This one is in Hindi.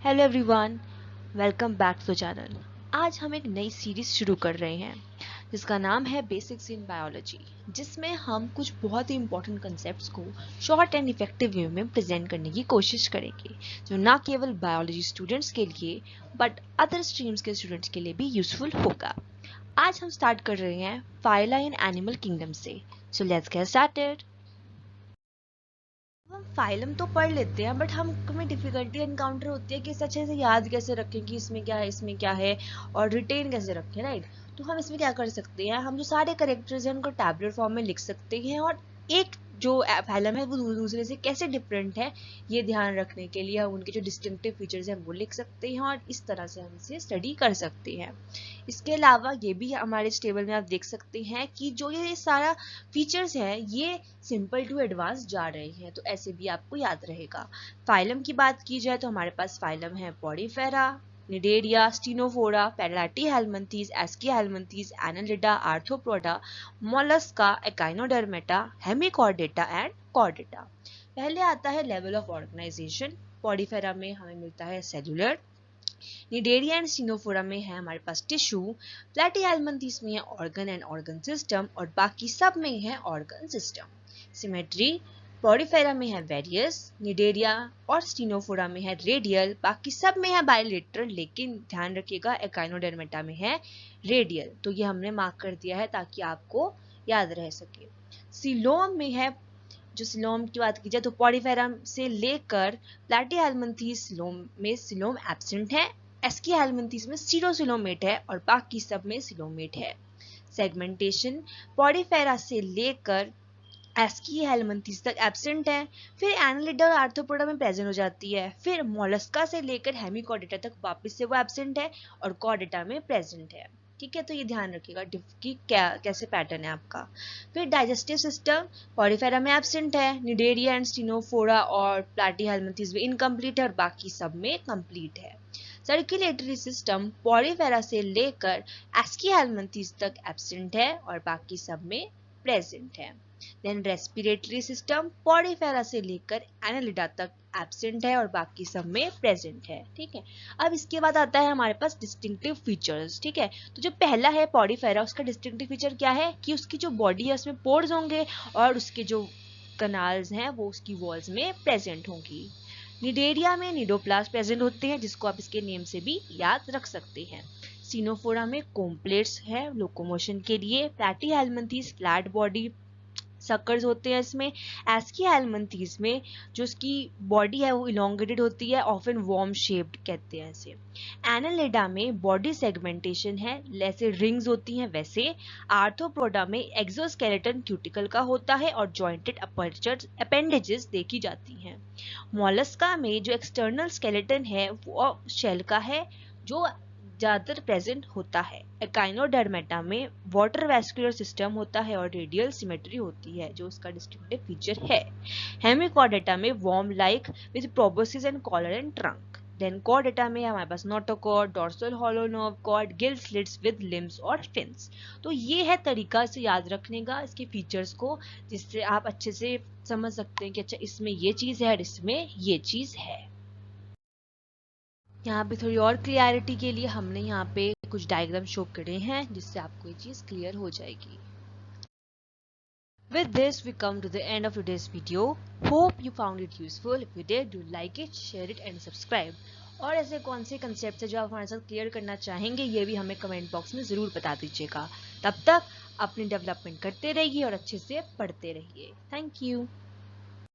Hello everyone, welcome back to the channel. आज हम एक नई सीरीज शुरू कर रहे हैं जिसका नाम है बेसिक्स इन बायोलॉजी, जिसमें हम कुछ बहुत ही इंपॉर्टेंट कंसेप्ट्स को शॉर्ट एंड इफेक्टिव वे में प्रेजेंट करने की कोशिश करेंगे, जो ना केवल बायोलॉजी स्टूडेंट्स के लिए बट अदर स्ट्रीम्स के स्टूडेंट्स के लिए भी यूजफुल होगा। आज हम स्टार्ट कर रहे हैं फाइला इन एनिमल किंगडम से। So let's get started. हम फाइलम तो पढ़ लेते हैं बट हमें डिफिकल्टी एनकाउंटर होती है कि इसे अच्छे से याद कैसे रखें कि इसमें क्या है और रिटेन कैसे रखें, राइट। तो हम इसमें क्या कर सकते हैं, हम जो सारे करेक्टर्स हैं उनको टैबुलर फॉर्म में लिख सकते हैं और एक जो फाइलम है वो दूसरे से कैसे डिफरेंट है ये ध्यान रखने के लिए हम उनके जो डिस्टिंक्टिव फीचर्स हैं वो लिख सकते हैं और इस तरह से हम इसे स्टडी कर सकते हैं। इसके अलावा ये भी हमारे इस टेबल में आप देख सकते हैं कि जो ये सारा फीचर्स हैं ये सिंपल टू एडवांस जा रहे हैं, तो ऐसे भी आपको याद रहेगा। फाइलम की बात की जाए तो हमारे पास फाइलम है porifera, cnidaria, ctenophora, platyhelminthes, aschelminthes, annelida, arthropoda, mollusca, echinodermata, hemichordata and chordata. पहले आता है लेवल ऑफ ऑर्गेनाइजेशन। पॉडीफेरा में हमें मिलता है सेलुलर, निडेरिया एंड स्टीनोफोरा में है हमारे पास टिश्यू, प्लैटीहेल्मिन्थीज में है ऑर्गन एंड ऑर्गन सिस्टम और बाकी सब में है ऑर्गन सिस्टम। सिमेट्री, पॉडीफेरा में है वेरियस, निडेरिया और स्टीनोफोरा में है रेडियल, बाकी सब में है बायलेटरल, लेकिन ध्यान रखिएगा एकाइनोडर्मेटा में है रेडियल, तो ये हमने मार्क कर दिया है ताकि आपको याद रह सके। सिलोम में है, जो सिलोम की बात की जाए तो पॉडीफेरा से लेकर प्लैटीहेल्मिन्थीज सिलोम में सिलोम एब्सेंट है, एस्कीहेल्मिन्थीज में सीरोसिलोमेट है और बाकी सब में सिलोमेट है। सेगमेंटेशन, पॉडीफेरा से लेकर एस्कीहेल्मिन्थीज तक एब्सेंट है, फिर एनालिडा और आर्थ्रोपोडा में प्रेजेंट हो जाती है, फिर मोलस्का से लेकर हेमिकॉर्डेटा तक वापस से वो एब्सेंट है और कॉर्डेटा में प्रेजेंट है। ठीक है, तो ये ध्यान रखिएगा कि कैसे पैटर्न है आपका। फिर डाइजेस्टिव सिस्टम, पॉडीफेरा में एब्सेंट है, निडेरिया एंड स्टीनोफोरा और प्लैटीहेल्मिन्थीज में इनकम्प्लीट है और बाकी सब में कंप्लीट है। सर्कुलेटरी सिस्टम, पॉडीफेरा से लेकर एस्कीहेल्मिन्थीज तक एब्सेंट है और बाकी सब में प्रेजेंट है। देन रेस्पिरेटरी सिस्टम, पॉडीफेरा से लेकर एनालिडा तक एब्सेंट है और बाकी सब में प्रेजेंट है। ठीक है, अब इसके बाद आता है हमारे पास डिस्टिंक्टिव फीचर्स। ठीक है, तो जो पहला है पॉडीफेरा, उसका डिस्टिंक्टिव फीचर क्या है कि उसकी जो बॉडी है उसमें पोर्स होंगे और उसके जो कनाल्स हैं वो उसकी वॉल्स में प्रेजेंट होंगी। निडेरिया में निडोप्लास्ट प्रेजेंट होते हैं, जिसको आप इसके नेम से भी याद रख सकते हैं। सीनोफोरा में कोम्प्लेट्स है लोकोमोशन के लिए। प्लैटीहेल्मिन्थीज फ्लैट बॉडी सक्कर्स होते हैं इसमें। एस्कीहेल्मिन्थीज में जो उसकी बॉडी है वो इलोंगेटेड होती है, ऑफन वॉर्म शेप्ड कहते हैं इसे। एनालिडा में बॉडी सेगमेंटेशन है, जैसे रिंग्स होती हैं वैसे। आर्थ्रोपोडा में एक्सोस्केलेटन क्यूटिकल का होता है और जॉइंटेड अपेंडेजेस देखी जाती हैं। मोलस्का में जो एक्सटर्नल स्केलेटन है वो शेल का है जो ज्यादातर प्रेजेंट होता है। एकाइनोडर्मेटा में वाटर वैस्कुलर सिस्टम होता है और रेडियल सिमेट्री होती है जो उसका डिस्टिंक्टिव फीचर है। हेमिकॉर्डेटा में worm like with proboscis and collar and trunk. Then chordata में हमारे पास notochord, dorsal hollow nerve cord, gill slits with limbs और फिन्स। तो ये है तरीका से याद रखने का इसके फीचर्स को, जिससे आप अच्छे से समझ सकते हैं कि अच्छा इसमें ये चीज है और इसमें ये चीज है। यहाँ पे थोड़ी और क्लियरिटी के लिए हमने यहाँ पे कुछ डायग्राम शो करे हैं जिससे आपको ये चीज क्लियर हो जाएगी। With this we come to the end of today's video. Hope you found it useful. If you did, do like it, share it and subscribe. और ऐसे कौन से कंसेप्ट है जो आप हमारे साथ क्लियर करना चाहेंगे ये भी हमें कमेंट बॉक्स में ज़रूर बता दीजिएगा। तब तक अपनी डेवलपमेंट करते रहिए और अच्छे से पढ़ते रहिए। Thank you.